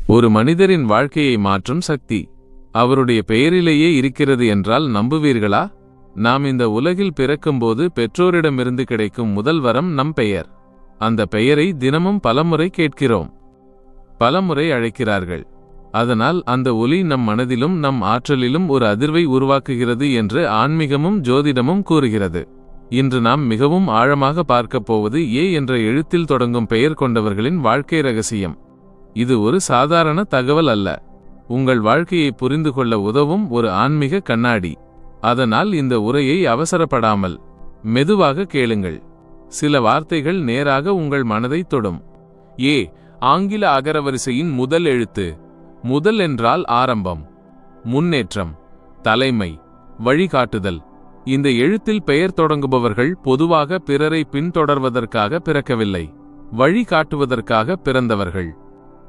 ஒரு மனிதரின் வாழ்க்கையை மாற்றும் சக்தி அவருடைய பெயரிலேயே இருக்கிறது என்றால் நம்புவீர்களா? நாம் இந்த உலகில் பிறக்கும்போது பெற்றோரிடமிருந்து கிடைக்கும் முதல் வரம் நம் பெயர். அந்த பெயரை தினமும் பலமுறை கேட்கிறோம், பலமுறை அழைக்கிறார்கள். அதனால் அந்த ஒலி நம் மனதிலும் நம் ஆற்றலிலும் ஒரு அதிர்வை உருவாக்குகிறது என்று ஆன்மீகமும் ஜோதிடமும் கூறுகிறது. இன்று நாம் மிகவும் ஆழமாக பார்க்கப் போவது ஏ என்ற எழுத்தில் தொடங்கும் பெயர் கொண்டவர்களின் வாழ்க்கை ரகசியம். இது ஒரு சாதாரண தகவல் அல்ல, உங்கள் வாழ்க்கையை புரிந்து கொள்ள உதவும் ஒரு ஆன்மீக கண்ணாடி. அதனால் இந்த உரையை அவசரப்படாமல் மெதுவாக கேளுங்கள். சில வார்த்தைகள் நேராக உங்கள் மனதை தொடும். ஏ ஆங்கில அகரவரிசையின் முதல் எழுத்து. முதல் என்றால் ஆரம்பம், முன்னேற்றம், தலைமை, வழிகாட்டுதல். இந்த எழுத்தில் பெயர் தொடங்குபவர்கள் பொதுவாக பிறரை பின்தொடர்வதற்காக பிறக்கவில்லை, வழிகாட்டுவதற்காக பிறந்தவர்கள்.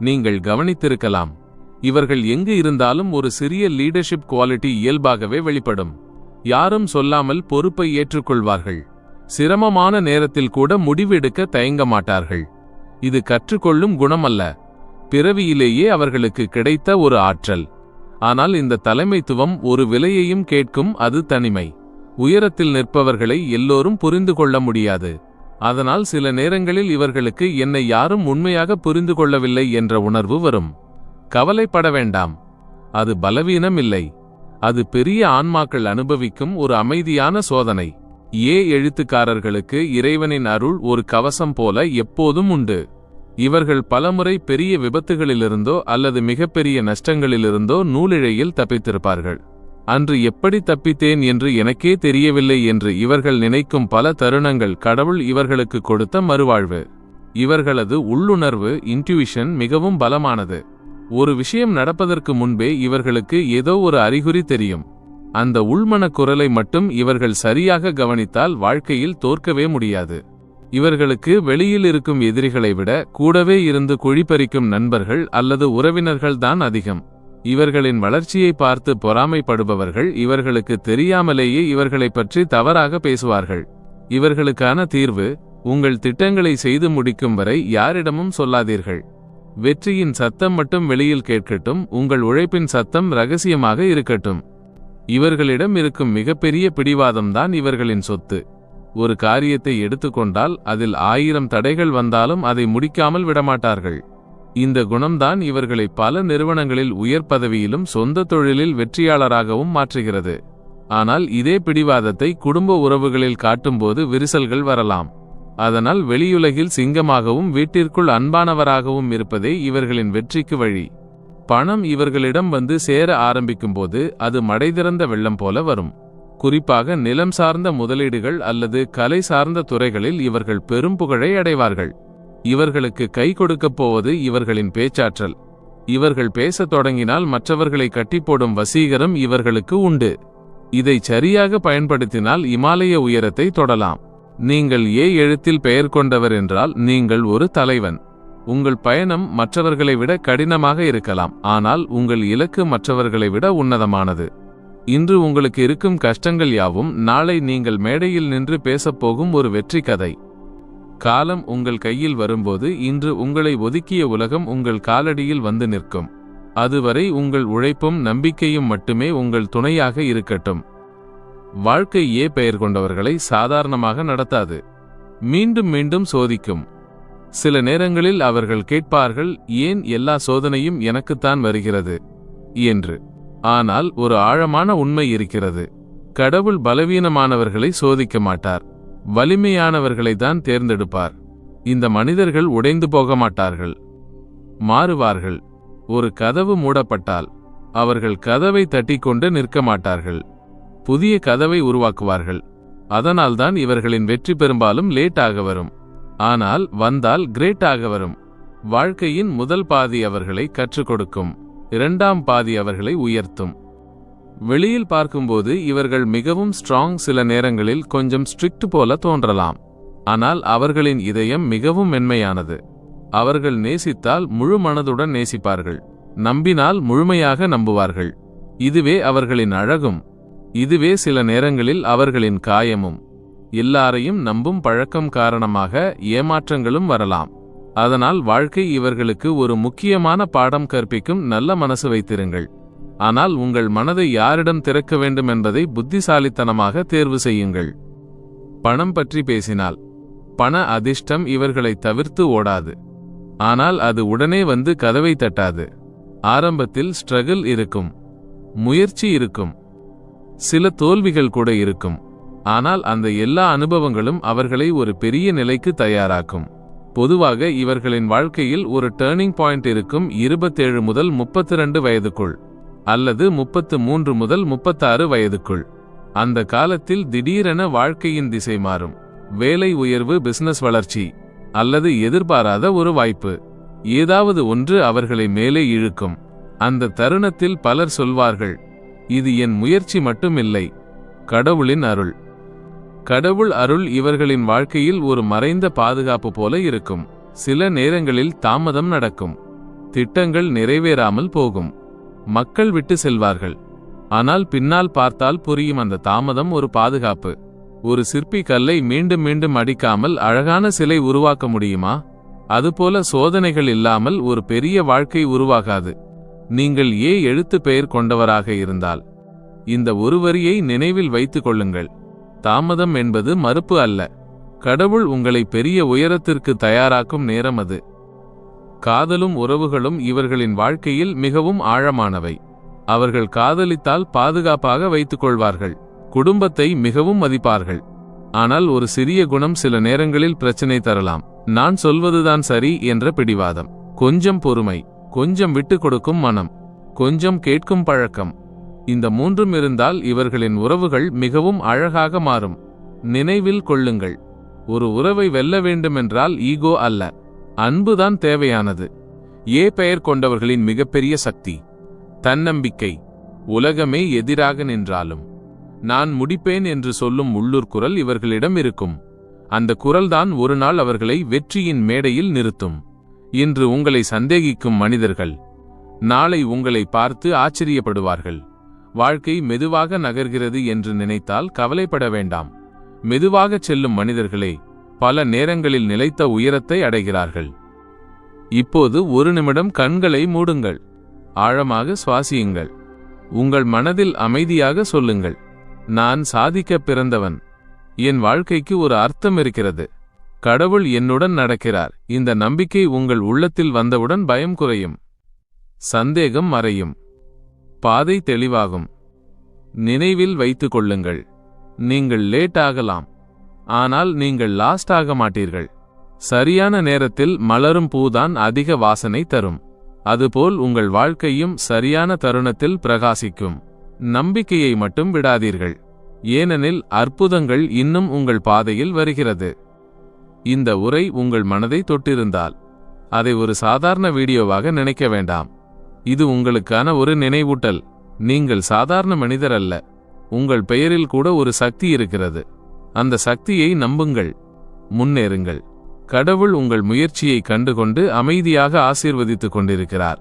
நீங்கள் கவனித்திருக்கலாம், இவர்கள் எங்கு இருந்தாலும் ஒரு சிறிய லீடர்ஷிப் குவாலிட்டி இயல்பாகவே வெளிப்படும். யாரும் சொல்லாமல் பொறுப்பை ஏற்றுக்கொள்வார்கள். சிரமமான நேரத்தில் கூட முடிவெடுக்க தயங்க மாட்டார்கள். இது கற்றுக்கொள்ளும் குணமல்ல, பிறவியிலேயே அவர்களுக்கு கிடைத்த ஒரு ஆற்றல். ஆனால் இந்த தலைமைத்துவம் ஒரு விலையையும் கேட்கும், அது தனிமை. உயரத்தில் நிற்பவர்களை எல்லோரும் புரிந்து கொள்ள முடியாது. அதனால் சில நேரங்களில் இவர்களுக்கு என்னை யாரும் உண்மையாக புரிந்து கொள்ளவில்லை என்ற உணர்வு வரும். கவலைப்பட வேண்டாம், அது பலவீனம் இல்லை, அது பெரிய ஆன்மாக்கள் அனுபவிக்கும் ஒரு அமைதியான சோதனை. ஏ எழுத்துக்காரர்களுக்கு இறைவனின் அருள் ஒரு கவசம் போல எப்போதும் உண்டு. இவர்கள் பலமுறை பெரிய விபத்துகளிலிருந்தோ அல்லது மிகப்பெரிய நஷ்டங்களிலிருந்தோ நூலிழையில் தப்பித்திருப்பார்கள். அன்று எப்படி தப்பித்தேன் என்று எனக்கே தெரியவில்லை என்று இவர்கள் நினைக்கும் பல தருணங்கள் கடவுள் இவர்களுக்கு கொடுத்த மறுவாழ்வு. இவர்களது உள்ளுணர்வு இன்ட்யூஷன் மிகவும் பலமானது. ஒரு விஷயம் நடப்பதற்கு முன்பே இவர்களுக்கு ஏதோ ஒரு அறிகுறி தெரியும். அந்த உள்மன குரலை மட்டும் இவர்கள் சரியாக கவனித்தால் வாழ்க்கையில் தோற்கவே முடியாது. இவர்களுக்கு வெளியில் இருக்கும் எதிரிகளை விட கூடவே இருந்து குழிப்பறிக்கும் நண்பர்கள் அல்லது உறவினர்கள் தான் அதிகம். இவர்களின் வளர்ச்சியை பார்த்து பொறாமைப்படுபவர்கள் இவர்களுக்கு தெரியாமலேயே இவர்களை பற்றி தவறாக பேசுவார்கள். இவர்களுக்கான தீர்வு, உங்கள் திட்டங்களை செய்து முடிக்கும் வரை யாரிடமும் சொல்லாதீர்கள். வெற்றியின் சத்தம் மட்டும் வெளியில் கேட்கட்டும், உங்கள் உழைப்பின் சத்தம் இரகசியமாக இருக்கட்டும். இவர்களிடம் இருக்கும் மிகப்பெரிய பிடிவாதம்தான் இவர்களின் சொத்து. ஒரு காரியத்தை எடுத்துக்கொண்டால் அதில் 1000 தடைகள் வந்தாலும் அதை முடிக்காமல் விடமாட்டார்கள். இந்த குணம்தான் இவர்களை பல நிறுவனங்களில் உயர் பதவியிலும் சொந்த தொழிலில் வெற்றியாளராகவும் மாற்றுகிறது. ஆனால் இதே பிடிவாதத்தை குடும்ப உறவுகளில் காட்டும்போது விரிசல்கள் வரலாம். அதனால் வெளியுலகில் சிங்கமாகவும் வீட்டிற்குள் அன்பானவராகவும் இருப்பதே இவர்களின் வெற்றிக்கு வழி. பணம் இவர்களிடம் வந்து சேர ஆரம்பிக்கும்போது அது மடைதிறந்த வெள்ளம் போல வரும். குறிப்பாக நிலம் சார்ந்த முதலீடுகள் அல்லது கலை சார்ந்த துறைகளில் இவர்கள் பெரும் புகழை அடைவார்கள். இவர்களுக்கு கை கொடுக்கப் போவது இவர்களின் பேச்சாற்றல். இவர்கள் பேசத் தொடங்கினால் மற்றவர்களை கட்டிப்போடும் வசீகரம் இவர்களுக்கு உண்டு. இதை சரியாக பயன்படுத்தினால் இமாலய உயரத்தை தொடலாம். நீங்கள் ஏ எழுத்தில் பெயர் கொண்டவர் என்றால் நீங்கள் ஒரு தலைவன். உங்கள் பயணம் மற்றவர்களை விட கடினமாக இருக்கலாம், ஆனால் உங்கள் இலக்கு மற்றவர்களை விட உன்னதமானது. இன்று உங்களுக்கு இருக்கும் கஷ்டங்கள் யாவும் நாளை நீங்கள் மேடையில் நின்று பேசப்போகும் ஒரு வெற்றி கதை. காலம் உங்கள் கையில் வரும்போது இன்று உங்களை ஒதுக்கிய உலகம் உங்கள் காலடியில் வந்து நிற்கும். அதுவரை உங்கள் உழைப்பும் நம்பிக்கையும் மட்டுமே உங்கள் துணையாக இருக்கட்டும். வாழ்க்கை ஏ பெயர் கொண்டவர்களை சாதாரணமாக நடத்தாது, மீண்டும் மீண்டும் சோதிக்கும். சில நேரங்களில் அவர்கள் கேட்பார்கள், ஏன் எல்லா சோதனையும் எனக்குத்தான் வருகிறது என்று. ஆனால் ஒரு ஆழமான உண்மை இருக்கிறது, கடவுள் பலவீனமானவர்களை சோதிக்க மாட்டார், வலிமையானவர்களை தான் தேர்ந்தெடுப்பார். இந்த மனிதர்கள் உடைந்து போக மாட்டார்கள், மாறுவார்கள். ஒரு கதவு மூடப்பட்டால் அவர்கள் கதவை தட்டிக்கொண்டு நிற்க மாட்டார்கள், புதிய கதவை உருவாக்குவார்கள். அதனால்தான் இவர்களின் வெற்றி பெரும்பாலும் லேட்டாக வரும், ஆனால் வந்தால் கிரேட்டாக வரும். வாழ்க்கையின் முதல் பாதி அவர்களை கற்றுக் கொடுக்கும், இரண்டாம் பாதி அவர்களை உயர்த்தும். வெளியில் பார்க்கும்போது இவர்கள் மிகவும் ஸ்ட்ராங், சில நேரங்களில் கொஞ்சம் ஸ்ட்ரிக்ட் போல தோன்றலாம். ஆனால் அவர்களின் இதயம் மிகவும் மென்மையானது. அவர்கள் நேசித்தால் முழு மனதுடன் நேசிப்பார்கள், நம்பினால் முழுமையாக நம்புவார்கள். இதுவே அவர்களின் அழகும், இதுவே சில நேரங்களில் அவர்களின் காயமும். எல்லாரையும் நம்பும் பழக்கம் காரணமாக ஏமாற்றங்களும் வரலாம். அதனால் வாழ்க்கை இவர்களுக்கு ஒரு முக்கியமான பாடம் கற்பிக்கும். நல்ல மனசு வைத்திருங்கள். ஆனால் உங்கள் மனதை யாரிடம் திறக்க வேண்டும் என்பதை புத்திசாலித்தனமாக தேர்வு செய்யுங்கள். பணம் பற்றி பேசினால் பண அதிர்ஷ்டம் இவர்களை தவிர்த்து ஓடாது. ஆனால் அது உடனே வந்து கதவை தட்டாது. ஆரம்பத்தில் ஸ்ட்ரகிள் இருக்கும், முயற்சி இருக்கும், சில தோல்விகள் கூட இருக்கும். ஆனால் அந்த எல்லா அனுபவங்களும் அவர்களை ஒரு பெரிய நிலைக்கு தயாராக்கும். பொதுவாக இவர்களின் வாழ்க்கையில் ஒரு டர்னிங் பாயிண்ட் இருக்கும். 27 முதல் 32 வயதுக்குள் அல்லது 33 முதல் 36 வயதுக்குள். அந்த காலத்தில் திடீரென வாழ்க்கையின் திசை மாறும். வேலை உயர்வு, பிசினஸ் வளர்ச்சி அல்லது எதிர்பாராத ஒரு வாய்ப்பு, ஏதாவது ஒன்று அவர்களை மேலே இழுக்கும். அந்த தருணத்தில் பலர் சொல்வார்கள், இது என் முயற்சி மட்டுமில்லை, கடவுளின் அருள். கடவுள் அருள் இவர்களின் வாழ்க்கையில் ஒரு மறைந்த பாதுகாப்பு போல இருக்கும். சில நேரங்களில் தாமதம் நடக்கும், திட்டங்கள் நிறைவேறாமல் போகும், மக்கள் விட்டு செல்வார்கள். ஆனால் பின்னால் பார்த்தால் புரியும், அந்த தாமதம் ஒரு பாதுகாப்பு. ஒரு சிற்பி கல்லை மீண்டும் மீண்டும் அடிக்காமல் அழகான சிலை உருவாக்க முடியுமா? அதுபோல சோதனைகள் இல்லாமல் ஒரு பெரிய வாழ்க்கை உருவாகாது. நீங்கள் எழுத்து பெயர் கொண்டவராக இருந்தால் இந்த ஒரு வரியை நினைவில் வைத்துக் கொள்ளுங்கள். தாமதம் என்பது மறுப்பு அல்ல, கடவுள் உங்களை பெரிய உயரத்திற்கு தயாராக்கும் நேரம் அது. காதலும் உறவுகளும் இவர்களின் வாழ்க்கையில் மிகவும் ஆழமானவை. அவர்கள் காதலித்தால் பாதுகாப்பாக வைத்துக் கொள்வார்கள், குடும்பத்தை மிகவும் மதிப்பார்கள். ஆனால் ஒரு சிறிய குணம் சில நேரங்களில் பிரச்சனை தரலாம். நான் சொல்வதுதான் சரி என்ற பிடிவாதம், கொஞ்சம் பொறுமை, கொஞ்சம் விட்டு கொடுக்கும் மனம், கொஞ்சம் கேட்கும் பழக்கம். இந்த மூன்றும் இருந்தால் இவர்களின் உறவுகள் மிகவும் அழகாக மாறும். நினைவில் கொள்ளுங்கள், ஒரு உறவை வெல்ல வேண்டுமென்றால் ஈகோ அல்ல, அன்புதான் தேவையானது. பெயர் கொண்டவர்களின் மிகப்பெரிய சக்தி தன்னம்பிக்கை. உலகமே எதிராக நின்றாலும் நான் முடிப்பேன் என்று சொல்லும் உள்ளூர் குரல் இவர்களிடம் இருக்கும். அந்த குரல்தான் ஒரு நாள் அவர்களை வெற்றியின் மேடையில் நிறுத்தும். இன்று உங்களை சந்தேகிக்கும் மனிதர்கள் நாளை உங்களை பார்த்து ஆச்சரியப்படுவார்கள். வாழ்க்கை மெதுவாக நகர்கிறது என்று நினைத்தால் கவலைப்பட வேண்டாம். மெதுவாக செல்லும் மனிதர்களே பல நேரங்களில் நிலைத்த உயரத்தை அடைகிறார்கள். இப்போது ஒரு நிமிடம் கண்களை மூடுங்கள், ஆழமாக சுவாசியுங்கள். உங்கள் மனதில் அமைதியாக சொல்லுங்கள், நான் சாதிக்க பிறந்தவன், என் வாழ்க்கைக்கு ஒரு அர்த்தம் இருக்கிறது, கடவுள் என்னுடன் நடக்கிறார். இந்த நம்பிக்கை உங்கள் உள்ளத்தில் வந்தவுடன் பயம் குறையும், சந்தேகம் மறையும், பாதை தெளிவாகும். நினைவில் வைத்துக் கொள்ளுங்கள், நீங்கள் லேட் ஆகலாம், ஆனால் நீங்கள் லாஸ்ட் ஆக மாட்டீர்கள். சரியான நேரத்தில் மலரும் பூதான் அதிக வாசனை தரும். அதுபோல் உங்கள் வாழ்க்கையும் சரியான தருணத்தில் பிரகாசிக்கும். நம்பிக்கையை மட்டும் விடாதீர்கள், ஏனெனில் அற்புதங்கள் இன்னும் உங்கள் பாதையில் வருகிறது. இந்த உரை உங்கள் மனதை தொட்டிருந்தால் அதை ஒரு சாதாரண வீடியோவாக நினைக்க வேண்டாம். இது உங்களுக்கான ஒரு நினைவூட்டல். நீங்கள் சாதாரண மனிதர் அல்ல, உங்கள் பெயரில் கூட ஒரு சக்தி இருக்கிறது. அந்த சக்தியை நம்புங்கள், முன்னேறுங்கள். கடவுள் உங்கள் முயற்சியை கண்டுகொண்டு அமைதியாக ஆசீர்வதித்துக் கொண்டிருக்கிறார்.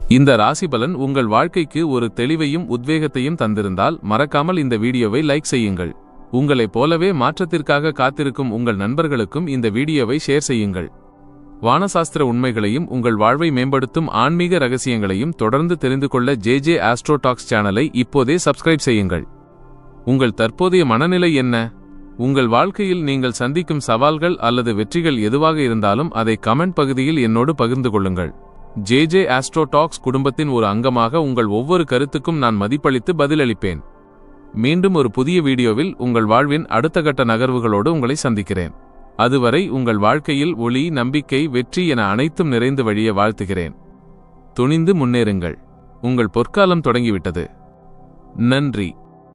இந்த ராசிபலன் உங்கள் வாழ்க்கைக்கு ஒரு தெளிவையும் உத்வேகத்தையும் தந்திருந்தால் மறக்காமல் இந்த வீடியோவை லைக் செய்யுங்கள். உங்களைப் போலவே மாற்றத்திற்காக காத்திருக்கும் உங்கள் நண்பர்களுக்கும் இந்த வீடியோவை ஷேர் செய்யுங்கள். வானசாஸ்திர உண்மைகளையும் உங்கள் வாழ்வை மேம்படுத்தும் ஆன்மீக ரகசியங்களையும் தொடர்ந்து தெரிந்து கொள்ள ஜே ஆஸ்ட்ரோ டாக்ஸ் சேனலை இப்போதே சப்ஸ்கிரைப் செய்யுங்கள். உங்கள் தற்போதைய மனநிலை என்ன? உங்கள் வாழ்க்கையில் நீங்கள் சந்திக்கும் சவால்கள் அல்லது வெற்றிகள் எதுவாக இருந்தாலும் அதை கமெண்ட் பகுதியில் என்னோடு பகிர்ந்து கொள்ளுங்கள். ஜே ஆஸ்ட்ரோ டாக்ஸ் குடும்பத்தின் ஒரு அங்கமாக உங்கள் ஒவ்வொரு கருத்துக்கும் நான் மதிப்பளித்து பதிலளிப்பேன். மீண்டும் ஒரு புதிய வீடியோவில் உங்கள் வாழ்வின் அடுத்த கட்ட நகர்வுகளோடு உங்களை சந்திக்கிறேன். அதுவரை உங்கள் வாழ்க்கையில் ஒளி, நம்பிக்கை, வெற்றி என அனைத்தும் நிறைந்து வழிய வாழ்த்துகிறேன். துணிந்து முன்னேறுங்கள், உங்கள் பொற்காலம் தொடங்கிவிட்டது. நன்றி.